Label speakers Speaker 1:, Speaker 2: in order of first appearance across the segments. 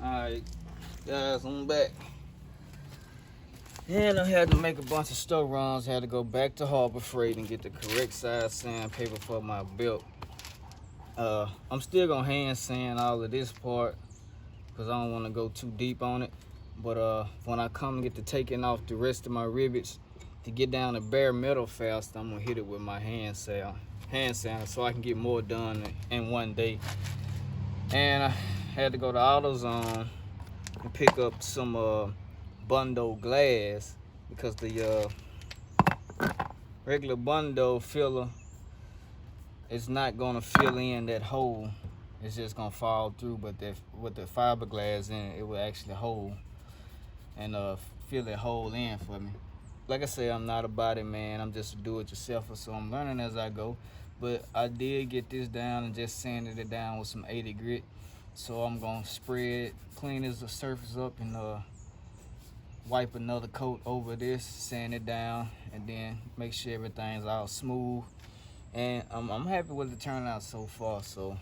Speaker 1: Alright, guys, I'm back. And I had to make a bunch of store runs. Had to go back to Harbor Freight and get the correct size sandpaper for my belt. I'm still gonna hand sand all of this part because I don't want to go too deep on it. But when I come and get to taking off the rest of my rivets to get down to bare metal fast, I'm gonna hit it with my hand sander so I can get more done in one day. And I had to go to AutoZone and pick up some bondo glass because the regular bondo filler is not gonna fill in that hole. It's just gonna fall through, but with the fiberglass in it, it will actually hold and fill that hole in for me. Like I say, I'm not a body man. I'm just a do-it-yourselfer, so I'm learning as I go. But I did get this down and just sanded it down with some 80 grit. So I'm gonna spread, clean this surface up, and wipe another coat over this, sand it down, and then make sure everything's all smooth. And I'm happy with the turnout so far. So,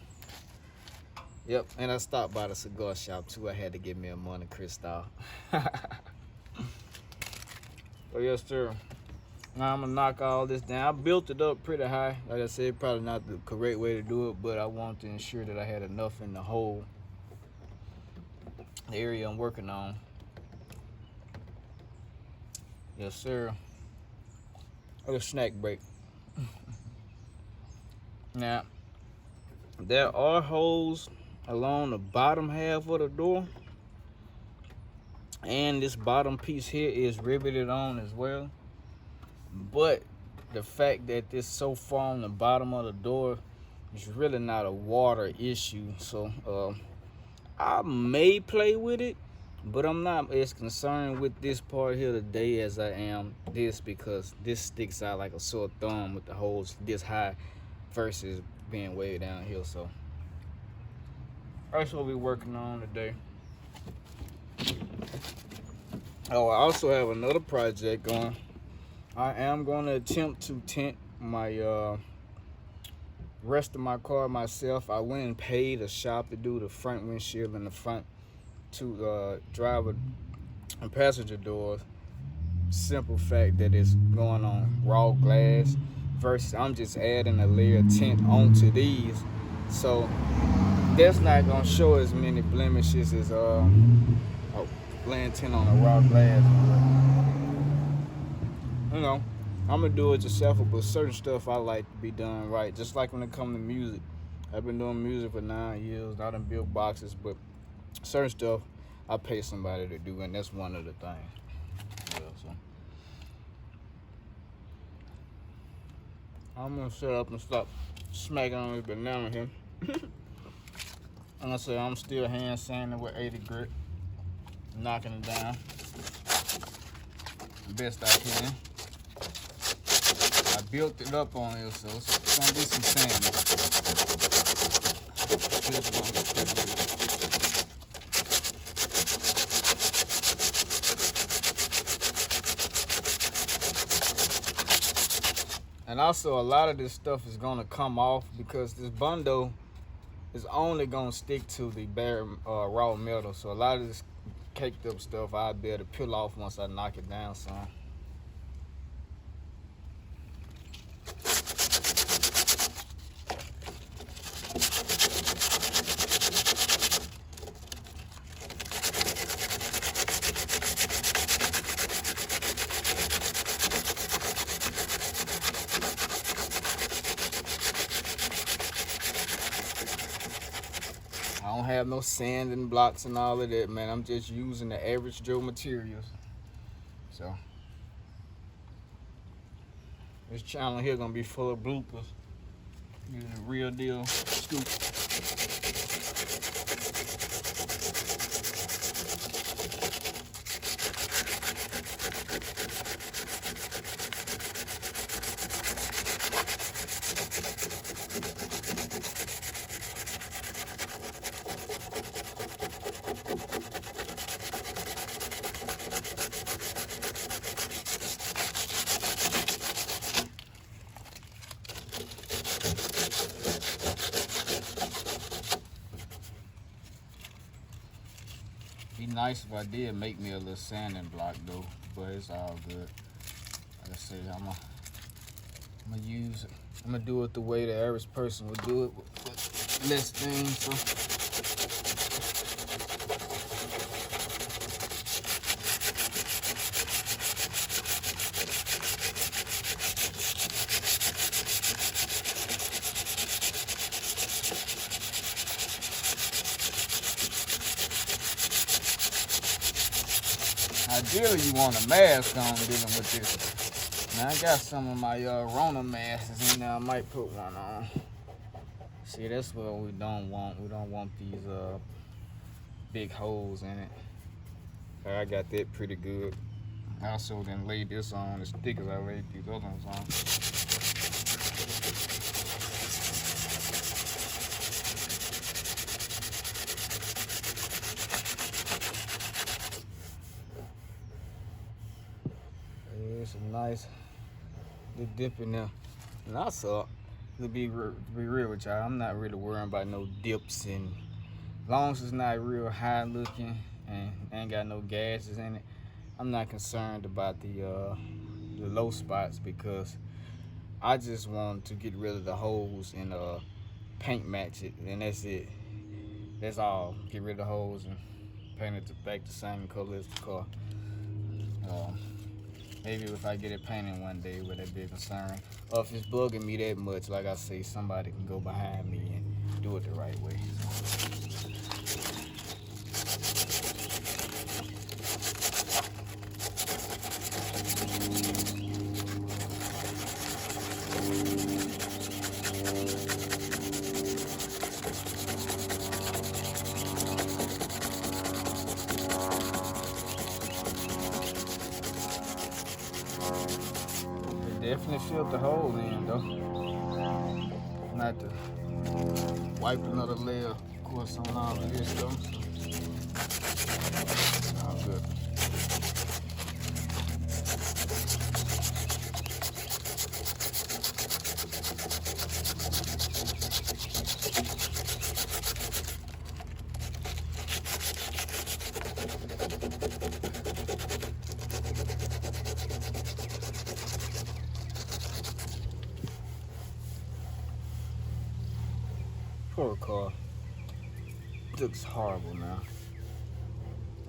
Speaker 1: yep. And I stopped by the cigar shop too. I had to get me a Monte Cristo. But yes, sir. Now I'm gonna knock all this down. I built it up pretty high. Like I said, probably not the correct way to do it, but I wanted to ensure that I had enough in the hole, the area I'm working on. Yes, sir. A snack break. Now, there are holes along the bottom half of the door, and this bottom piece here is riveted on as well. But the fact that this so far on the bottom of the door is really not a water issue. So I may play with it, but I'm not as concerned with this part here today as I am this, because this sticks out like a sore thumb with the holes this high versus being way down here. So that's what we're working on today. Oh, I also have another project going. I am going to attempt to tint my rest of my car myself. I went and paid a shop to do the front windshield and the front two driver and passenger doors. Simple fact that it's going on raw glass versus I'm just adding a layer of tint onto these, so that's not gonna show as many blemishes as laying tint on a raw glass. You know, I'm gonna do it yourself, but certain stuff I like to be done right. Just like when it comes to music, I've been doing music for 9 years. I done built boxes, but certain stuff I pay somebody to do, and that's one of the things. Yeah, so I'm gonna shut up and stop smacking on this banana here. And I say I'm still hand sanding with 80 grit, knocking it down the best I can. I built it up on here, so it's gonna be some sanding. And also, a lot of this stuff is gonna come off because this bondo is only gonna stick to the bare raw metal. So a lot of this caked up stuff I'll be able to peel off once I knock it down some. I don't have no sanding blocks and all of that, man. I'm just using the average Joe materials. So this channel here gonna be full of bloopers. Using the real deal scoop. Be nice if I did make me a little sanding block though, but it's all good. Like I said, I'm gonna do it the way the average person would do it with less things. So. Ideally, you want a mask on dealing with this. Now, I got some of my Rona masks in there. I might put one on. See, that's what we don't want. We don't want these big holes in it. I got that pretty good. I also then laid this on as thick as I laid these other ones on. It's a nice little dip in there. And also, to be real with y'all, I'm not really worrying about no dips, and as long as it's not real high looking and ain't got no gases in it, I'm not concerned about the low spots, because I just want to get rid of the holes and paint match it, and that's it. That's all. Get rid of the holes and paint it back the same color as the car. Maybe if I get it painted one day, would that be a concern? Or if it's bugging me that much, like I say, somebody can go behind me and do it the right way. Definitely filled the hole in though. Not to wipe another layer, of course, on all of this though. So all good. Poor car. Looks horrible now.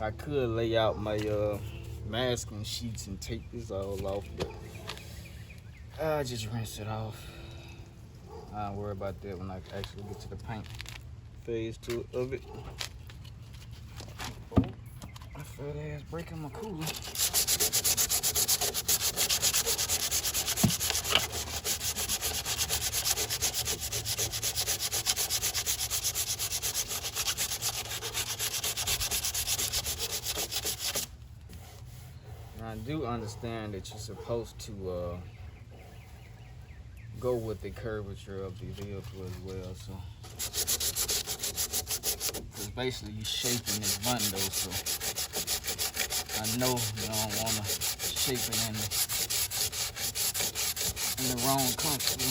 Speaker 1: I could lay out my masking sheets and take this all off, but I just rinse it off. I don't worry about that when I actually get to the paint phase of it. Oh, my fat ass breaking my cooler. I do understand that you're supposed to go with the curvature of the vehicle as well, so it's basically you shaping this bondo, so I know you don't want to shape it in the wrong country.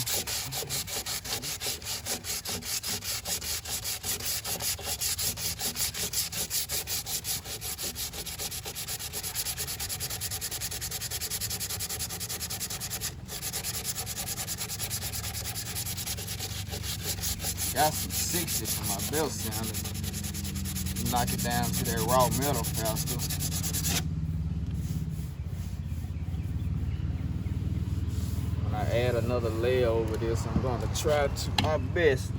Speaker 1: Got some 60 for my belt sander. Knock it down to that raw metal faster. When I add another layer over this, I'm going to try to my best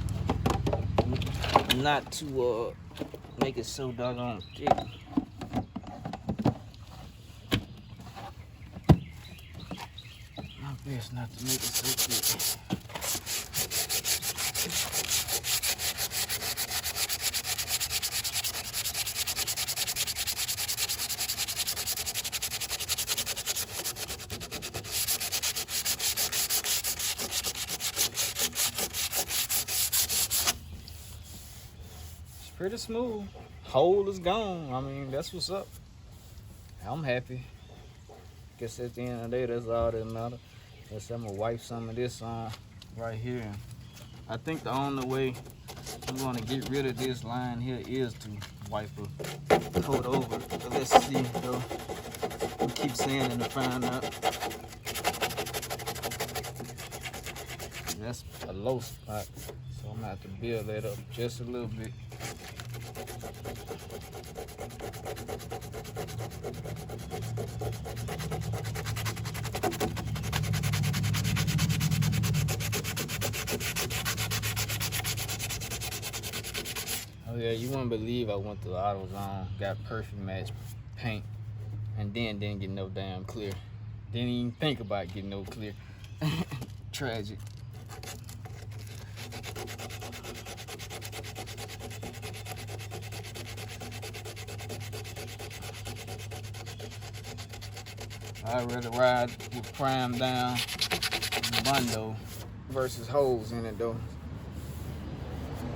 Speaker 1: not to make it so doggone thick. My best not to make it so thick. Pretty smooth. Hole is gone. I mean, that's what's up. I'm happy. Guess at the end of the day, that's all that matters. Guess I'm gonna wipe some of this on right here. I think the only way I'm going to get rid of this line here is to wipe a coat over. But let's see though. We keep sanding to find out. That's a low spot, so I'm gonna have to build that up just a little bit. Oh yeah, you wouldn't believe I went to AutoZone, got perfect match paint, and then didn't get no damn clear. Didn't even think about getting no clear. Tragic. I'd rather ride with prime down bondo versus holes in it though.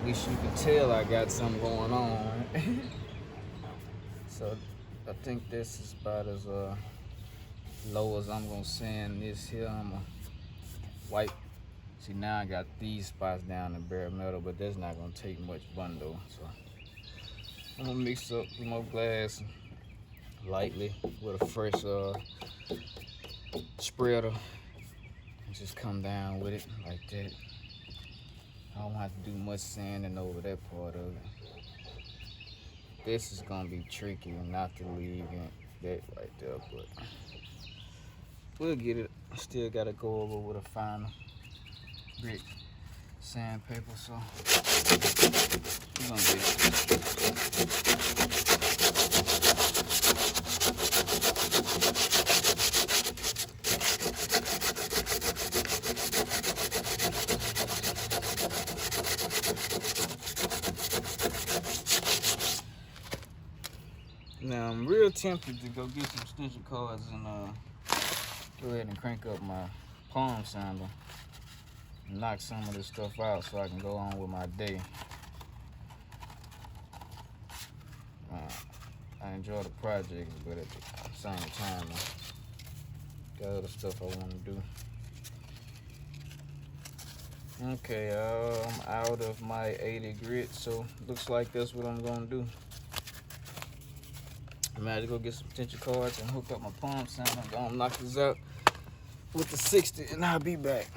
Speaker 1: At least you can tell I got something going on. So I think this is about as low as I'm gonna sand this here. I'm gonna wipe. See, now I got these spots down in bare metal, but that's not gonna take much bondo. So I'm gonna mix up more glass lightly with a fresh spreader and just come down with it like that. I don't have to do much sanding over that part of it. This is gonna be tricky not to leave that right there, but we'll get it. Still gotta go over with a finer grit sandpaper, so we're gonna get it. Now I'm real tempted to go get some extension cords and go ahead and crank up my palm sander and knock some of this stuff out so I can go on with my day. I enjoy the projects, but at the same time, I got other stuff I want to do. Okay, I'm out of my 80 grit, so looks like that's what I'm gonna do. I'm gonna go get some extension cords and hook up my palm sander. I'm gonna knock this out with the 60 and I'll be back.